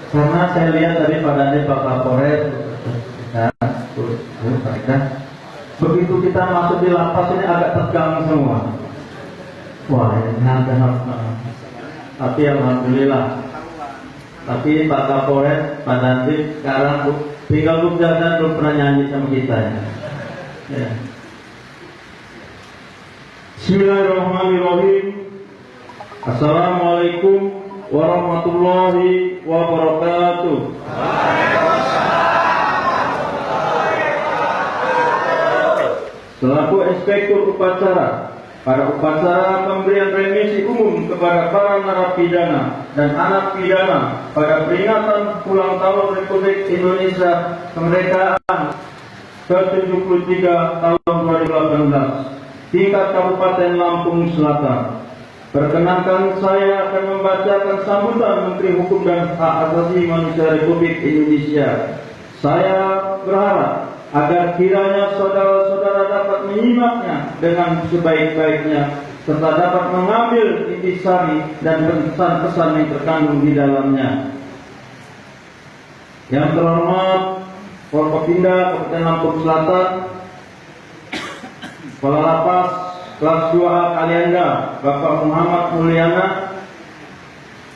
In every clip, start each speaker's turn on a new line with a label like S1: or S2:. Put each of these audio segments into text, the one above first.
S1: Karena saya lihat tadi pada Pak Kapolres, begitu kita masuk di lapas ini agak tegang semua. Wah, ini ada. Tapi alhamdulillah. Tapi Pak Kapolres, Pak Dandim sekarang tinggal buktikan belum pernah nyanyi sama kita ya. Bismillahirrahmanirrahim. Assalamualaikum warahmatullahi wabarakatuh. Selaku Inspektur Upacara pada upacara pemberian remisi umum kepada para narapidana dan anak pidana pada peringatan ulang tahun Republik Indonesia kemerdekaan ke-73 tahun 2018 tingkat Kabupaten Lampung Selatan. Perkenankan saya akan membacakan sambutan Menteri Hukum dan Hak Asasi Manusia Republik Indonesia. Saya berharap agar kiranya saudara-saudara dapat menyimaknya dengan sebaik-baiknya serta dapat mengambil intisari dan pesan-pesan yang terkandung di dalamnya. Yang terhormat Forkopimda Kabupaten Lampung Selatan, Kepala Lapas Kelas 2A Kalianda Bapak Muhammad Mulyana,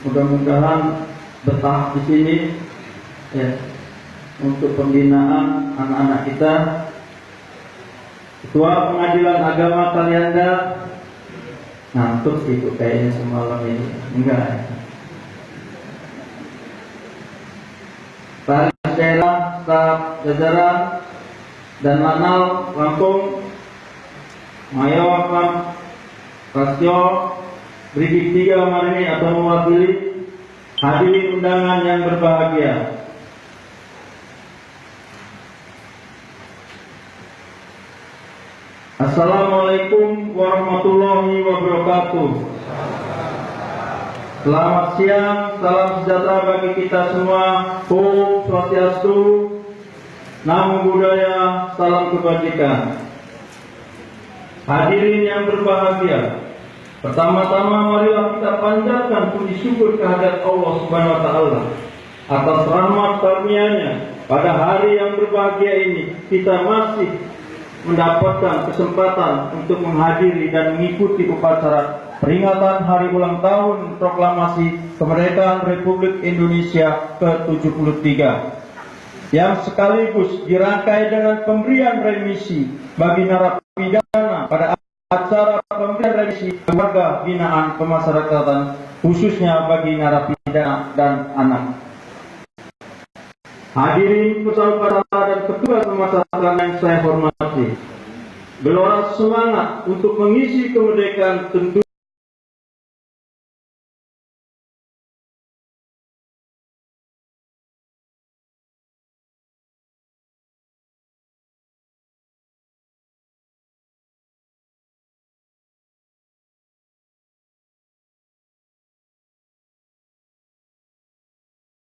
S1: mudah-mudahan betah di sini ya, untuk pembinaan anak-anak kita. Ketua Pengadilan Agama Kalianda ngantuk itu kayaknya semalam ini, enggak. Para daerah, staf jajaran dan Lanal Lampung, Mayo Wakam, Rasio, Brigif 3 Marini atau mewakili, hadirin undangan yang berbahagia. Assalamualaikum warahmatullahi wabarakatuh. Selamat siang, salam sejahtera bagi kita semua. Om Swastiastu, Namo Buddhaya, salam kebajikan. Hadirin yang berbahagia, pertama-tama marilah kita panjatkan puji syukur kehadirat Allah Subhanahu wa taala atas rahmat karunia-Nya. Pada hari yang berbahagia ini kita masih mendapatkan kesempatan untuk menghadiri dan mengikuti upacara peringatan hari ulang tahun proklamasi kemerdekaan Republik Indonesia ke-73 yang sekaligus dirangkai dengan pemberian remisi bagi narapidana pada acara pemberian remisi keluarga binaan pemasyarakatan khususnya bagi narapidana dan anak. Hadirin peserta upacara dan petugas pemasyarakatan yang saya hormati, gelora semangat untuk mengisi kemerdekaan tentu